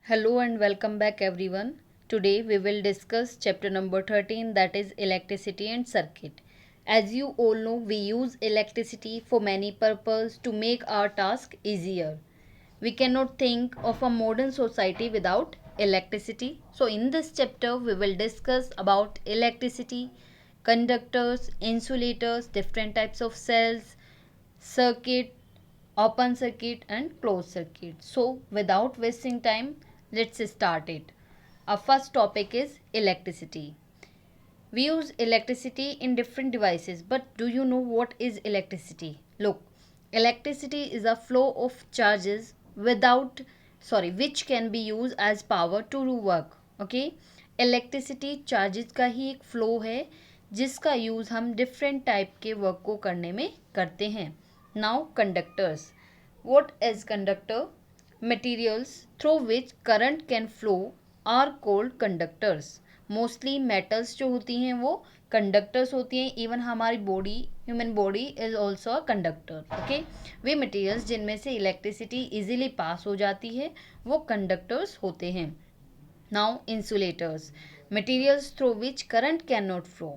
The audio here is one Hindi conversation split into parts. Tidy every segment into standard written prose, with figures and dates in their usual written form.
Hello and welcome back everyone. Today we will discuss chapter number 13, that is electricity and circuit. As you all know, we use electricity for many purposes to make our task easier. We cannot think of a modern society without electricity. So in this chapter we will discuss about electricity, conductors, insulators, different types of cells, circuit, open circuit and closed circuit. So without wasting time, let's start it. Our first topic is electricity. We use electricity in different devices, but do you know what is electricity? Look, electricity is a flow of charges without which can be used as power to do work. Okay, electricity charges का ही एक फ्लो है जिसका यूज़ हम डिफरेंट टाइप के वर्क को करने में करते हैं. Now conductors. What is conductor? Materials through which current can flow are called conductors. Mostly metals जो होती हैं वो कंडक्टर्स होती हैं. इवन हमारी body, human body is also a conductor. Okay, way materials जिनमें से इलेक्ट्रिसिटी इजीली पास हो जाती है वो कंडक्टर्स होते हैं. Now insulators. Materials through which current can not flow.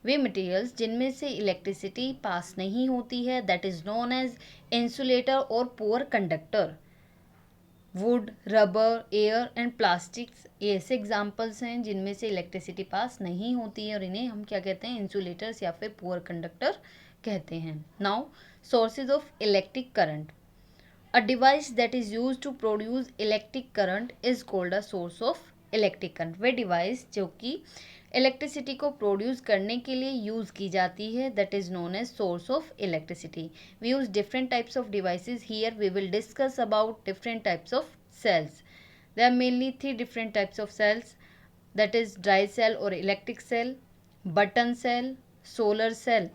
वे मटेरियल्स जिनमें से इलेक्ट्रिसिटी पास नहीं होती है, that is known as insulator और poor conductor. Wood, rubber, air and plastics ऐसे एग्जाम्पल्स हैं जिनमें से इलेक्ट्रिसिटी पास नहीं होती है और इन्हें हम क्या कहते हैं? इंसुलेटर्स या फिर पुअर कंडक्टर कहते हैं. Now sources of electric current. A device that is use to produce electric current is called a source of electric current. वे डिवाइस जो कि इलेक्ट्रिसिटी को प्रोड्यूस करने के लिए यूज़ की जाती है, that is known as source of electricity. We use different types of devices. Here we will discuss about different types of cells. There are mainly three different types of cells, that is dry cell or electric cell, button cell, solar cell.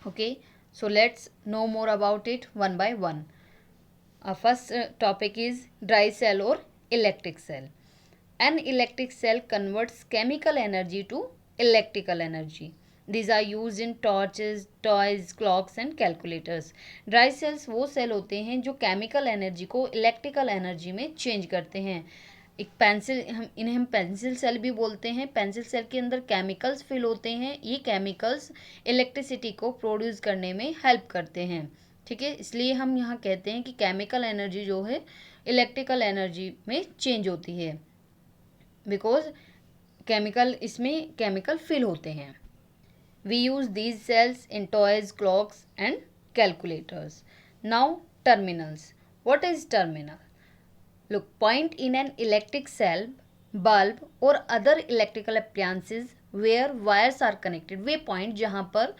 Okay, so let's know more about it one by one. Our first topic is dry cell or electric cell. An electric cell converts chemical energy to electrical energy. These are used in torches, toys, clocks and calculators. Dry cells वो सेल होते हैं जो केमिकल एनर्जी को इलेक्ट्रिकल एनर्जी में चेंज करते हैं. एक पेंसिल, हम पेंसिल सेल भी बोलते हैं. पेंसिल सेल के अंदर केमिकल्स फिल होते हैं. ये केमिकल्स इलेक्ट्रिसिटी को प्रोड्यूस करने में हेल्प करते हैं. ठीक है, इसलिए हम यहाँ कहते हैं कि केमिकल एनर्जी जो है इलेक्ट्रिकल एनर्जी में चेंज होती है, बिकॉज इसमें केमिकल फिल होते हैं. We use these cells in toys, clocks and calculators. Now terminals. What is terminal? Look, point in an electric cell, bulb or other electrical appliances where wires are connected. Way point जहाँ पर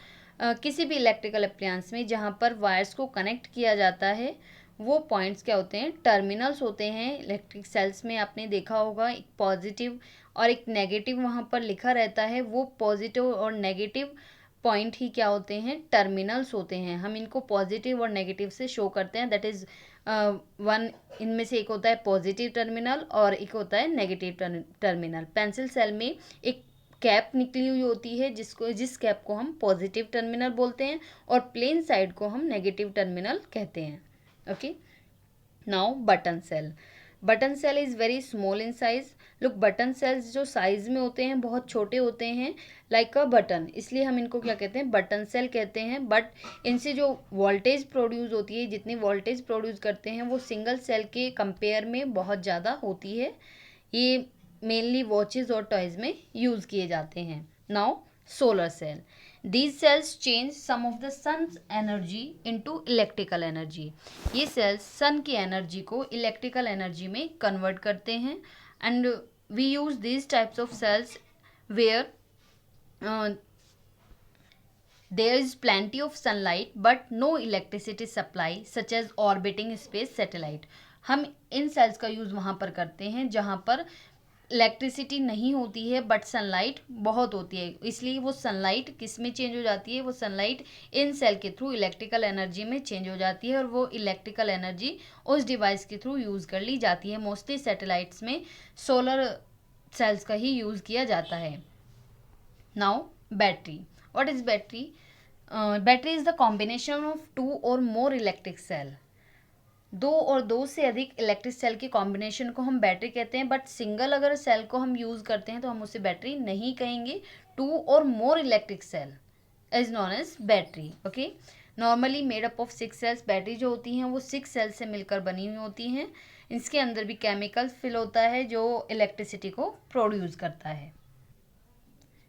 किसी भी इलेक्ट्रिकल अप्लायंस में जहाँ पर वायर्स को कनेक्ट किया जाता है वो पॉइंट्स क्या होते हैं? टर्मिनल्स होते हैं. इलेक्ट्रिक सेल्स में आपने देखा होगा एक पॉजिटिव और एक नेगेटिव वहाँ पर लिखा रहता है. वो पॉजिटिव और नेगेटिव पॉइंट ही क्या होते हैं? टर्मिनल्स होते हैं. हम इनको पॉजिटिव और नेगेटिव से शो करते हैं. दैट इज़ वन, इनमें से एक होता है पॉजिटिव टर्मिनल और एक होता है नेगेटिव टर्मिनल. पेंसिल सेल में एक कैप निकली हुई होती है जिस कैप को हम पॉजिटिव टर्मिनल बोलते हैं और प्लेन साइड को हम नेगेटिव टर्मिनल कहते हैं. Okay, now button cell. Button cell is very small in size. Look, button cells जो साइज में होते हैं बहुत छोटे होते हैं, लाइक अ बटन, इसलिए हम इनको क्या कहते हैं? बटन सेल कहते हैं. बट इनसे जो वोल्टेज प्रोड्यूस होती है, जितनी वोल्टेज प्रोड्यूस करते हैं वो सिंगल सेल के कंपेयर में बहुत ज़्यादा होती है. ये मेनली वॉचेस और टॉयज में यूज़ किए जाते हैं. Now solar cell. These cells change some of the sun's energy into electrical energy. ये सेल्स सन की एनर्जी को इलेक्ट्रिकल एनर्जी में कन्वर्ट करते हैं. And we use these types of cells where there is plenty of sunlight but no electricity supply, such as orbiting space satellite. हम इन सेल्स का यूज़ वहाँ पर करते हैं जहाँ पर इलेक्ट्रिसिटी नहीं होती है बट सनलाइट बहुत होती है. इसलिए वो सनलाइट किस में चेंज हो जाती है? वो सनलाइट इन सेल के थ्रू इलेक्ट्रिकल एनर्जी में चेंज हो जाती है और वो इलेक्ट्रिकल एनर्जी उस डिवाइस के थ्रू यूज़ कर ली जाती है. मोस्टली सैटेलाइट्स में सोलर सेल्स का ही यूज़ किया जाता है. Now battery. What is battery? Battery is the combination of two or more electric cell. दो और दो से अधिक इलेक्ट्रिक सेल के कॉम्बिनेशन को हम बैटरी कहते हैं, बट सिंगल अगर सेल को हम यूज़ करते हैं तो हम उसे बैटरी नहीं कहेंगे. Two or more electric cell is known as battery. Okay, normally made up of 6 cells. Battery जो होती हैं वो 6 सेल्स से मिलकर बनी हुई होती हैं. इसके अंदर भी केमिकल फिल होता है जो इलेक्ट्रिसिटी को प्रोड्यूस करता है.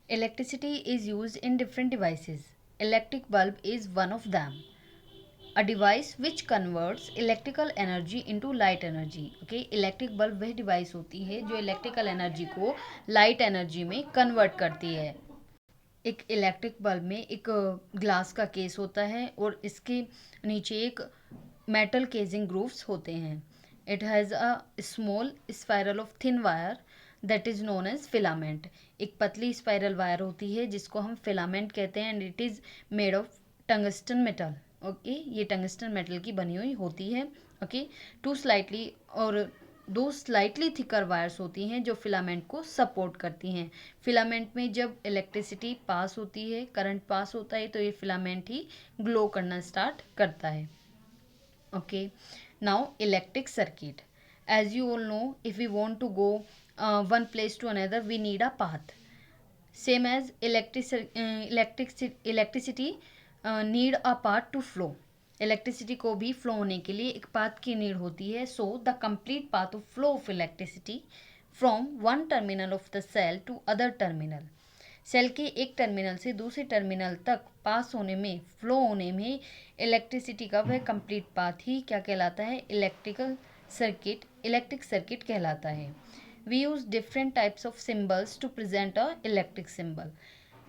Electricity is use in different devices. Electric bulb is one of them. A device which converts electrical energy into light energy. Okay, electric bulb वह डिवाइस होती है जो इलेक्ट्रिकल एनर्जी को लाइट एनर्जी में कन्वर्ट करती है. एक इलेक्ट्रिक बल्ब में एक ग्लास का केस होता है और इसके नीचे एक मेटल केजिंग ग्रूव्स होते हैं. It has a small spiral of thin wire that is known as filament. एक पतली स्पाइरल वायर होती है जिसको हम फिलामेंट कहते हैं, and it is made of tungsten metal. Okay, ये टंगस्टन मेटल की बनी हुई होती है. ओके, दो स्लाइटली थिकर वायर्स होती हैं जो फिलामेंट को सपोर्ट करती हैं. फिलामेंट में जब इलेक्ट्रिसिटी पास होती है, करंट पास होता है, तो ये फिलामेंट ही ग्लो करना स्टार्ट करता है. Okay, now electric circuit. As you all know, if we want to go one place to another we need a path. Same as electricity need a path to flow. Electricity को भी फ्लो होने के लिए एक पाथ की नीड होती है. So the complete path of flow of electricity from one terminal of the cell to other terminal. Cell के एक टर्मिनल से दूसरे टर्मिनल तक पास होने में, फ्लो होने में इलेक्ट्रिसिटी का वह कंप्लीट पाथ ही क्या कहलाता है? इलेक्ट्रिक सर्किट कहलाता है. We use different types of symbols to present a electric symbol.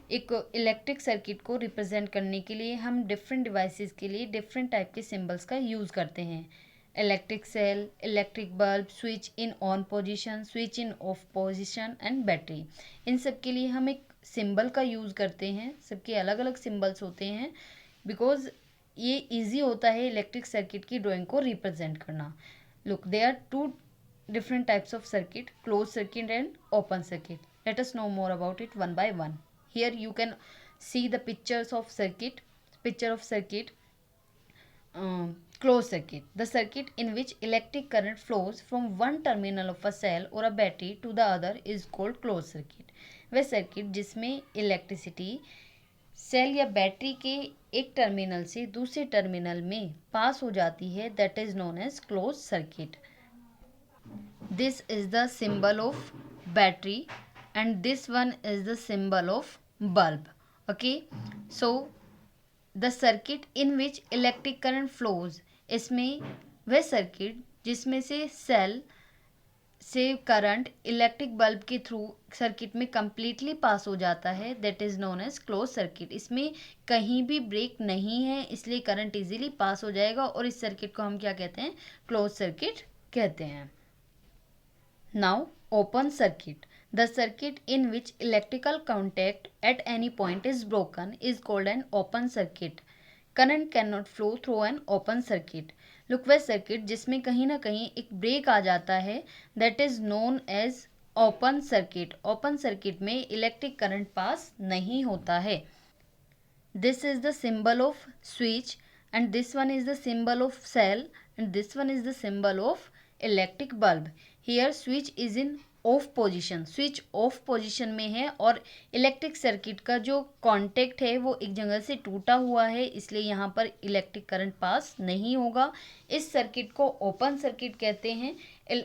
एक इलेक्ट्रिक सर्किट को रिप्रेजेंट करने के लिए हम डिफरेंट डिवाइसेस के लिए डिफरेंट टाइप के सिंबल्स का यूज़ करते हैं. Electric cell, electric bulb, switch in on position, switch in off position and battery. इन सब के लिए हम एक सिंबल का यूज़ करते हैं. सबके अलग अलग सिंबल्स होते हैं बिकॉज ये इजी होता है इलेक्ट्रिक सर्किट की ड्राइंग को रिप्रेजेंट करना. Look, there are two different types of circuit, closed circuit and open circuit. Let us know more about it one by one. Here you can see the picture of circuit. Closed circuit, the circuit in which electric current flows from one terminal of a cell or a battery to the other is called closed circuit. वह सर्किट जिसमें इलेक्ट्रिसिटी सेल या बैटरी के एक टर्मिनल से दूसरे टर्मिनल में पास हो जाती है, that is known as close circuit. This is the symbol of battery and this one is the symbol of bulb. Okay, so the circuit in which electric current flows, इसमें वह सर्किट जिसमें से सेल से करंट इलेक्ट्रिक बल्ब के थ्रू सर्किट में कम्प्लीटली पास हो जाता है, that is known as close circuit. इसमें कहीं भी ब्रेक नहीं है, इसलिए करंट इजीली पास हो जाएगा और इस सर्किट को हम क्या कहते हैं? क्लोज सर्किट कहते हैं. Now, open circuit. The circuit in which electrical contact at any point is broken is called an open circuit. Current cannot flow through an open circuit. Look, वह सर्किट जिसमें कहीं ना कहीं एक ब्रेक आ जाता है, that is known as open circuit. Open circuit में इलेक्ट्रिक करंट पास नहीं होता है. This is the symbol of switch and this one is the symbol of cell and this one is the symbol of electric bulb. Here switch is in of position. Switch off position में है और इलेक्ट्रिक सर्किट का जो कॉन्टेक्ट है वो एक जगह से टूटा हुआ है, इसलिए यहाँ पर इलेक्ट्रिक करंट पास नहीं होगा. इस सर्किट को ओपन सर्किट कहते हैं.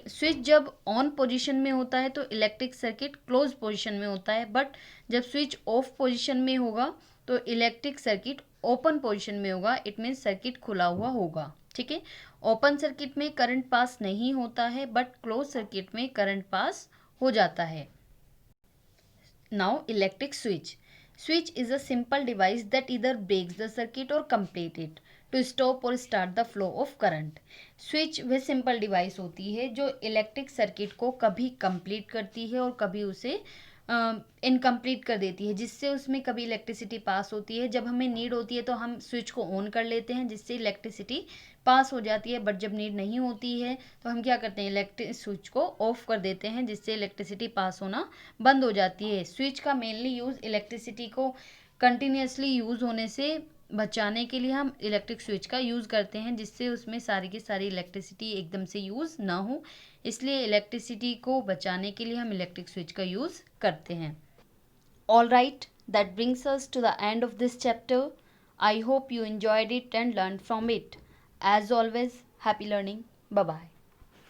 स्विच जब ऑन पोजिशन में होता है तो इलेक्ट्रिक सर्किट क्लोज पोजिशन में होता है, बट जब स्विच ऑफ पोजिशन में होगा तो इलेक्ट्रिक सर्किट ओपन पोजिशन में होगा. इट मीन्स सर्किट खुला हुआ होगा. ठीक है, ओपन सर्किट में करंट पास नहीं होता है बट क्लोज सर्किट में करंट पास हो जाता है. Now electric switch. Switch is a simple device that either breaks the circuit or complete it to stop or start the flow of current. Switch वह सिंपल डिवाइस होती है जो इलेक्ट्रिक सर्किट को कभी कंप्लीट करती है और कभी उसे इनकम्प्लीट कर देती है, जिससे उसमें कभी इलेक्ट्रिसिटी पास होती है. जब हमें नीड होती है तो हम स्विच को ऑन कर लेते हैं जिससे इलेक्ट्रिसिटी पास हो जाती है, बट जब नीड नहीं होती है तो हम क्या करते हैं? इलेक्ट्रिक स्विच को ऑफ कर देते हैं जिससे इलेक्ट्रिसिटी पास होना बंद हो जाती है. स्विच का मेनली यूज़ इलेक्ट्रिसिटी को कंटिन्यूसली यूज़ होने से बचाने के लिए हम इलेक्ट्रिक स्विच का यूज़ करते हैं, जिससे उसमें सारी की सारी इलेक्ट्रिसिटी एकदम से यूज़ ना हो, इसलिए इलेक्ट्रिसिटी को बचाने के लिए हम इलेक्ट्रिक स्विच का यूज़ करते हैं. All right, that brings us to the end of this chapter. I hope you enjoyed it and learned from it. As always, happy learning. Bye bye.